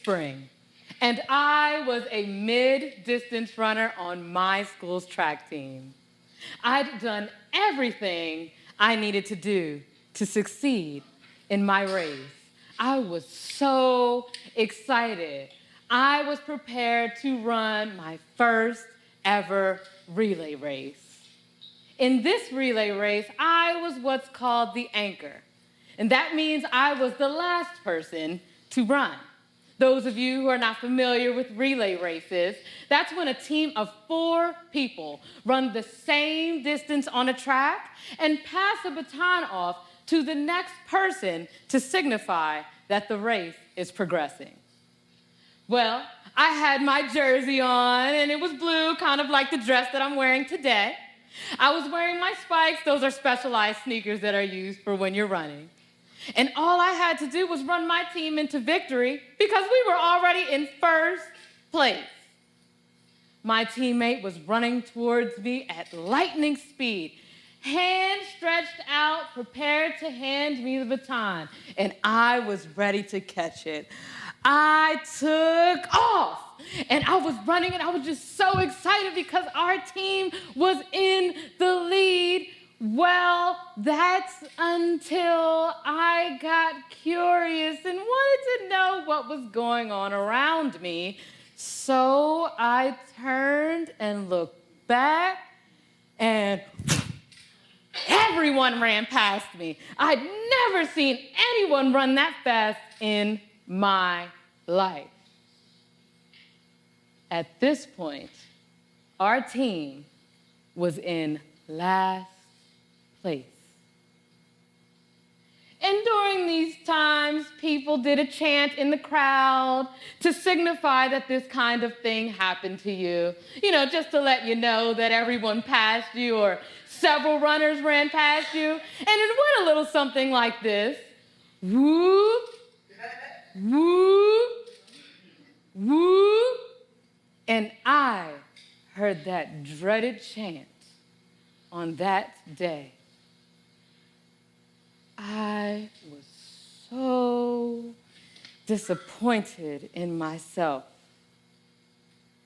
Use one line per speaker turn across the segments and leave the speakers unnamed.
spring, and I was a mid-distance runner on my school's track team. I'd done everything I needed to do to succeed in my race. I was so excited. I was prepared to run my first ever relay race. In this relay race, I was what's called the anchor. And that means I was the last person to run. Those of you who are not familiar with relay races, that's when a team of 4 people run the same distance on a track and pass a baton off to the next person to signify that the race is progressing. Well, I had my jersey on, and it was blue, kind of like the dress that I'm wearing today. I was wearing my spikes. Those are specialized sneakers that are used for when you're running. And all I had to do was run my team into victory because we were already in first place. My teammate was running towards me at lightning speed, hand stretched out, prepared to hand me the baton, and I was ready to catch it. I took off, and I was running, and I was just so excited because our team was in the lead. Well, that's until I got curious and wanted to know what was going on around me. So I turned and looked back, and everyone ran past me. I'd never seen anyone run that fast in my life. At this point, our team was in last place. And during these times, people did a chant in the crowd to signify that this kind of thing happened to you. You know, just to let you know that everyone passed you or several runners ran past you. And it went a little something like this. Whoop, whoop, whoop. And I heard that dreaded chant on that day. I was so disappointed in myself.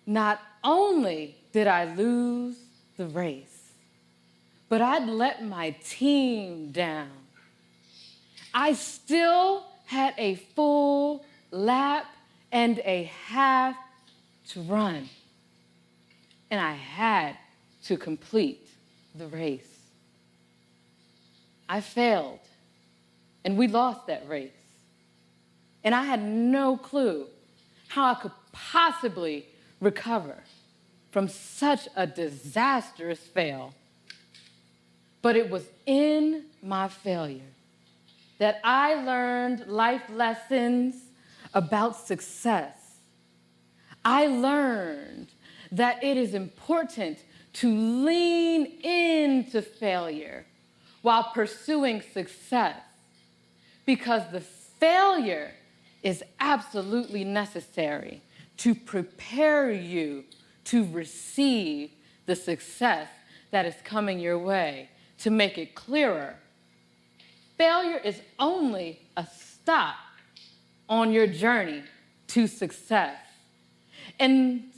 Not only did I lose the race, but I'd let my team down. I still had a full lap and a half to run, and I had to complete the race. I failed, and we lost that race. And I had no clue how I could possibly recover from such a disastrous fail. But it was in my failure that I learned life lessons about success. I learned that it is important to lean into failure while pursuing success, because the failure is absolutely necessary to prepare you to receive the success that is coming your way. To make it clearer, failure is only a stop on your journey to success. And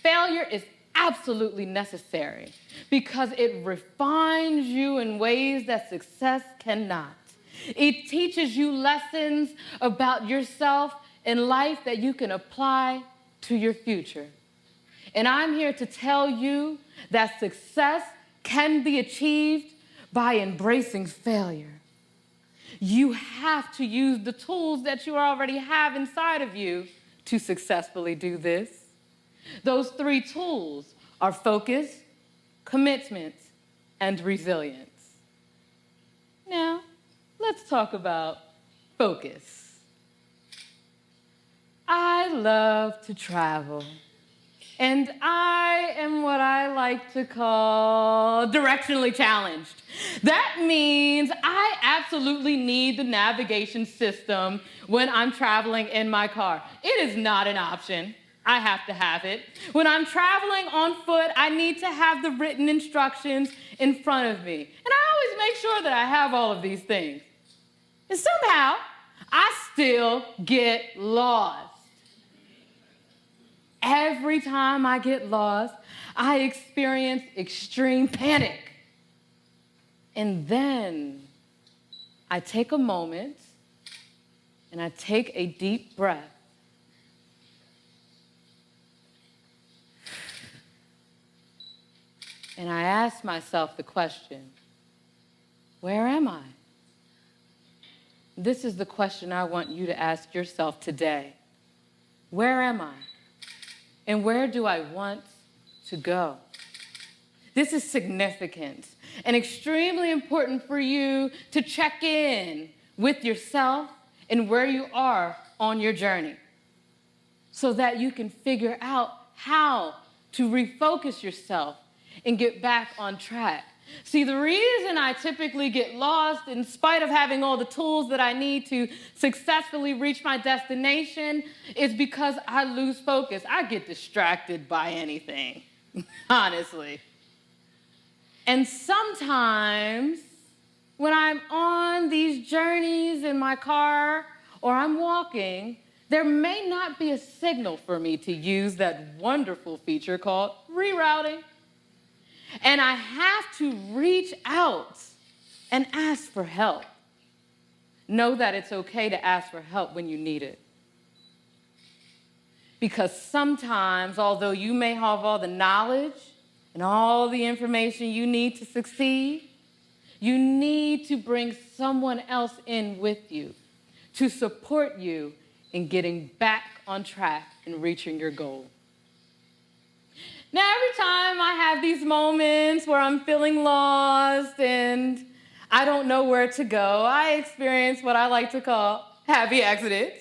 failure is absolutely necessary because it refines you in ways that success cannot. It teaches you lessons about yourself and life that you can apply to your future. And I'm here to tell you that success can be achieved by embracing failure. You have to use the tools that you already have inside of you to successfully do this. Those 3 tools are focus, commitment, and resilience. Now, let's talk about focus. I love to travel, and I am what I like to call directionally challenged. That means I absolutely need the navigation system when I'm traveling in my car. It is not an option. I have to have it. When I'm traveling on foot, I need to have the written instructions in front of me. And I always make sure that I have all of these things. And somehow, I still get lost. every time I get lost, I experience extreme panic. And then I take a moment and I take a deep breath. And I ask myself the question, where am I? This is the question I want you to ask yourself today. Where am I? And where do I want to go? This is significant and extremely important for you to check in with yourself and where you are on your journey so that you can figure out how to refocus yourself and get back on track. See, the reason I typically get lost, in spite of having all the tools that I need to successfully reach my destination, is because I lose focus. I get distracted by anything, honestly. And sometimes when I'm on these journeys in my car or I'm walking, there may not be a signal for me to use that wonderful feature called rerouting. And I have to reach out and ask for help. Know that it's okay to ask for help when you need it. Because sometimes, although you may have all the knowledge and all the information you need to succeed, you need to bring someone else in with you to support you in getting back on track and reaching your goal. Now, every time I have these moments where I'm feeling lost and I don't know where to go, I experience what I like to call happy accidents.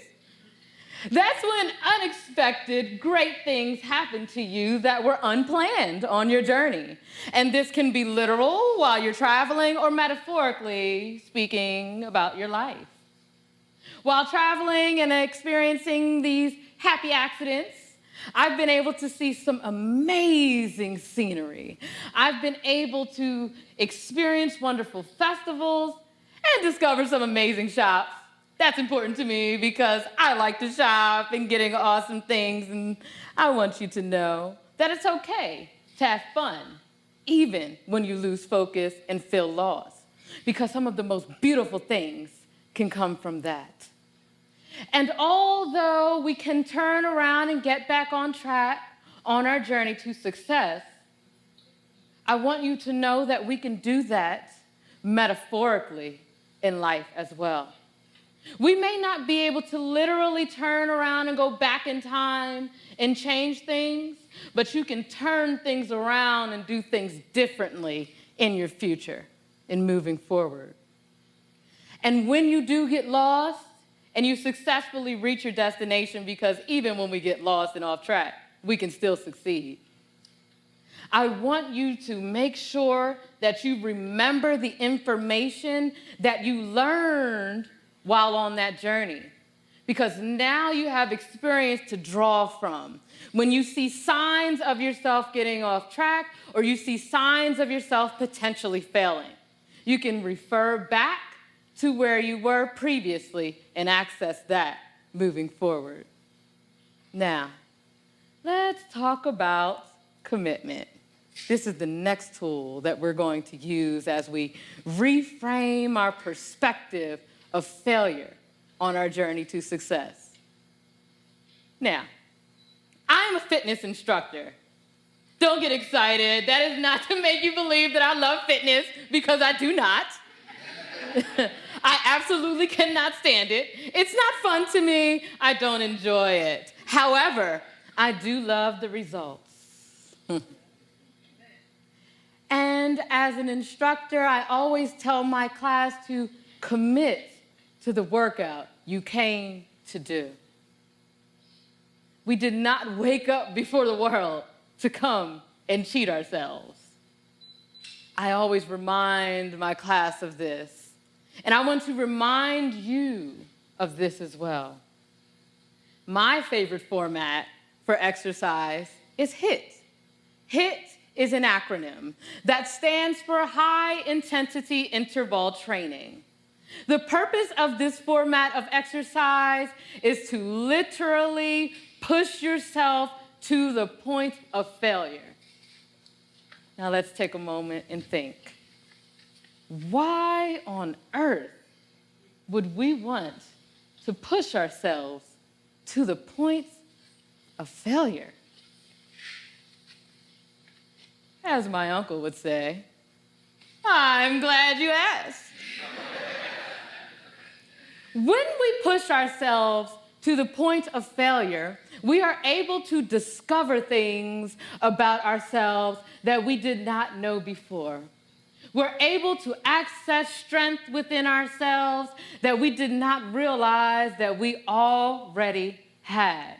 That's when unexpected great things happen to you that were unplanned on your journey. And this can be literal while you're traveling or metaphorically speaking about your life. While traveling and experiencing these happy accidents, I've been able to see some amazing scenery. I've been able to experience wonderful festivals and discover some amazing shops. That's important to me because I like to shop and getting awesome things, and I want you to know that it's okay to have fun, even when you lose focus and feel lost, because some of the most beautiful things can come from that. And although we can turn around and get back on track on our journey to success, I want you to know that we can do that metaphorically in life as well. We may not be able to literally turn around and go back in time and change things, but you can turn things around and do things differently in your future in moving forward. And when you do get lost, and you successfully reach your destination, because even when we get lost and off track, we can still succeed, I want you to make sure that you remember the information that you learned while on that journey, because now you have experience to draw from. When you see signs of yourself getting off track or you see signs of yourself potentially failing, you can refer back to where you were previously and access that moving forward. Now, let's talk about commitment. This is the next tool that we're going to use as we reframe our perspective of failure on our journey to success. Now, I'm a fitness instructor. Don't get excited. That is not to make you believe that I love fitness, because I do not. I absolutely cannot stand it. It's not fun to me. I don't enjoy it. However, I do love the results. And as an instructor, I always tell my class to commit to the workout you came to do. We did not wake up before the world to come and cheat ourselves. I always remind my class of this. And I want to remind you of this as well. My favorite format for exercise is HIT. HIT is an acronym that stands for High Intensity Interval Training. The purpose of this format of exercise is to literally push yourself to the point of failure. Now let's take a moment and think. Why on earth would we want to push ourselves to the point of failure? As my uncle would say, I'm glad you asked. When we push ourselves to the point of failure, we are able to discover things about ourselves that we did not know before. We're able to access strength within ourselves that we did not realize that we already had.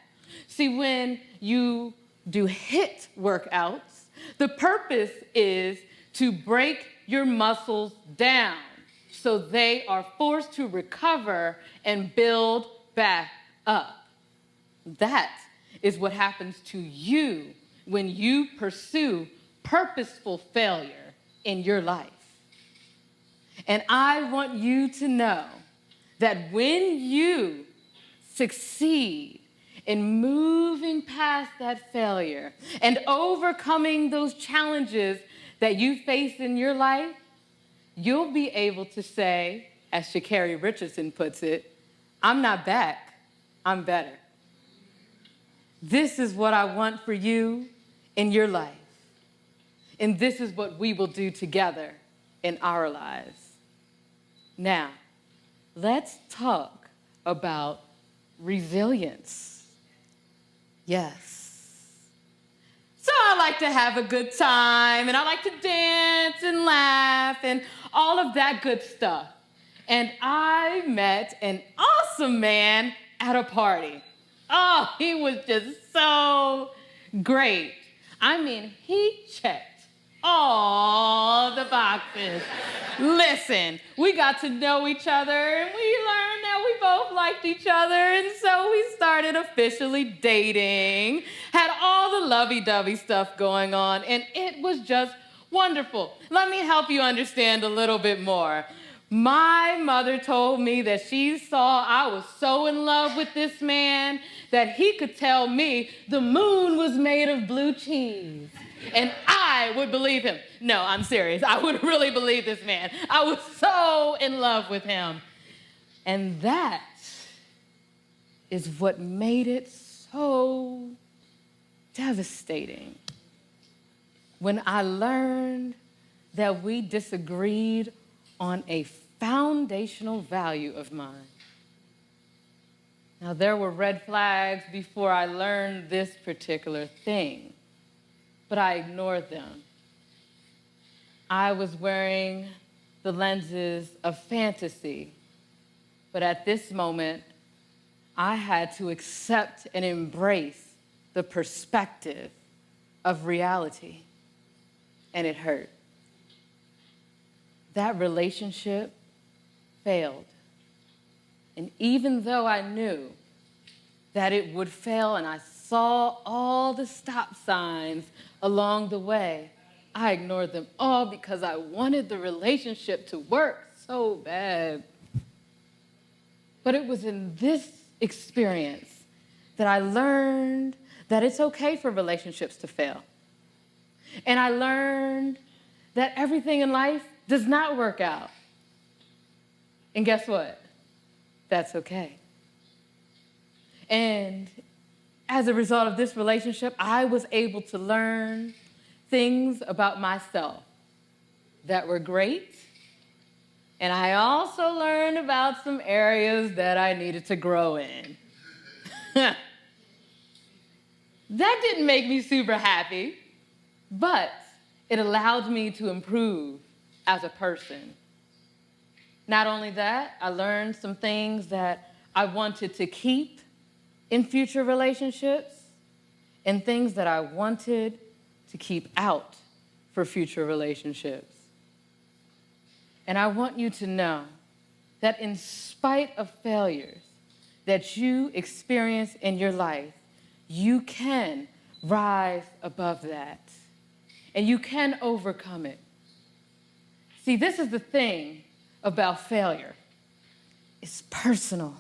See, when you do HIIT workouts, the purpose is to break your muscles down so they are forced to recover and build back up. That is what happens to you when you pursue purposeful failure in your life. And I want you to know that when you succeed in moving past that failure and overcoming those challenges that you face in your life, you'll be able to say, as Sha'Carri Richardson puts it, I'm not back, I'm better. This is what I want for you in your life. And this is what we will do together in our lives. Now, let's talk about resilience. Yes. So I like to have a good time, and I like to dance and laugh and all of that good stuff. And I met an awesome man at a party. Oh, he was just so great. I mean, he checked all the boxes. Listen, we got to know each other, and we learned that we both liked each other, and so we started officially dating, had all the lovey-dovey stuff going on, and it was just wonderful. Let me help you understand a little bit more. My mother told me that she saw I was so in love with this man that he could tell me the moon was made of blue cheese. And I would believe him. No, I'm serious. I would really believe this man. I was so in love with him. And that is what made it so devastating. When I learned that we disagreed on a foundational value of mine. Now, there were red flags before I learned this particular thing, but I ignored them. I was wearing the lenses of fantasy, but at this moment, I had to accept and embrace the perspective of reality, and it hurt. That relationship failed. And even though I knew that it would fail and I saw all the stop signs along the way, I ignored them all because I wanted the relationship to work so bad. But it was in this experience that I learned that it's okay for relationships to fail. And I learned that everything in life does not work out. And guess what? That's okay. And as a result of this relationship, I was able to learn things about myself that were great. And I also learned about some areas that I needed to grow in. That didn't make me super happy, but it allowed me to improve as a person. Not only that, I learned some things that I wanted to keep in future relationships and things that I wanted to keep out for future relationships. And I want you to know that in spite of failures that you experience in your life, you can rise above that and you can overcome it. See, this is the thing about failure. It's personal.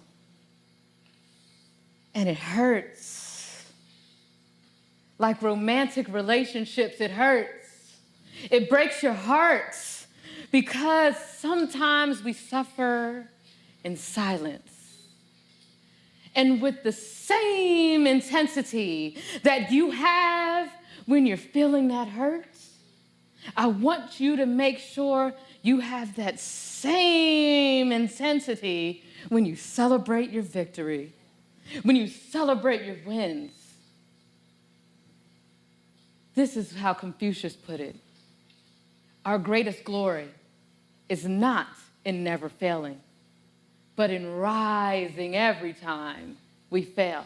And it hurts. Like romantic relationships, it hurts. It breaks your heart because sometimes we suffer in silence. And with the same intensity that you have when you're feeling that hurt, I want you to make sure you have that same intensity when you celebrate your victory, when you celebrate your wins. This is how Confucius put it. Our greatest glory is not in never failing, but in rising every time we fail.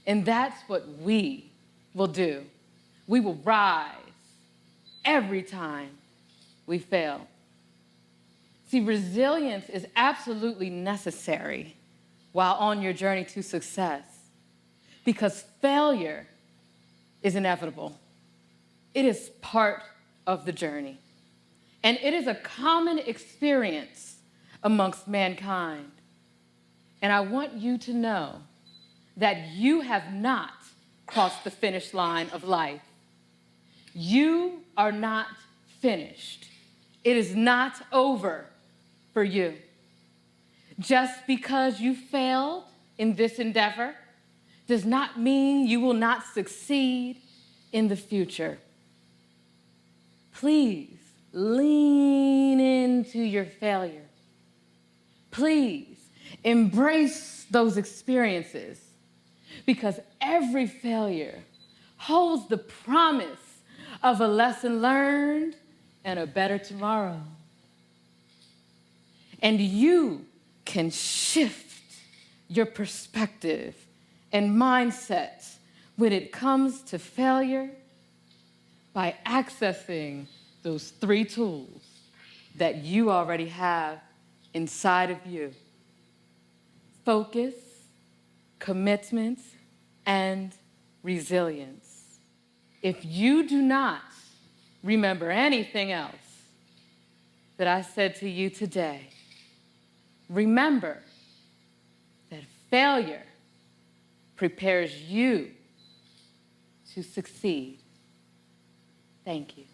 And that's what we will do. We will rise every time we fail. See, resilience is absolutely necessary while on your journey to success because failure is inevitable. It is part of the journey. And it is a common experience amongst mankind. And I want you to know that you have not crossed the finish line of life. You are not finished. It is not over for you. Just because you failed in this endeavor does not mean you will not succeed in the future. Please lean into your failure. Please embrace those experiences because every failure holds the promise of a lesson learned and a better tomorrow. And you can shift your perspective and mindset when it comes to failure by accessing those 3 tools that you already have inside of you: focus, commitment, and resilience. If you do not remember anything else that I said to you today, remember that failure prepares you to succeed. Thank you.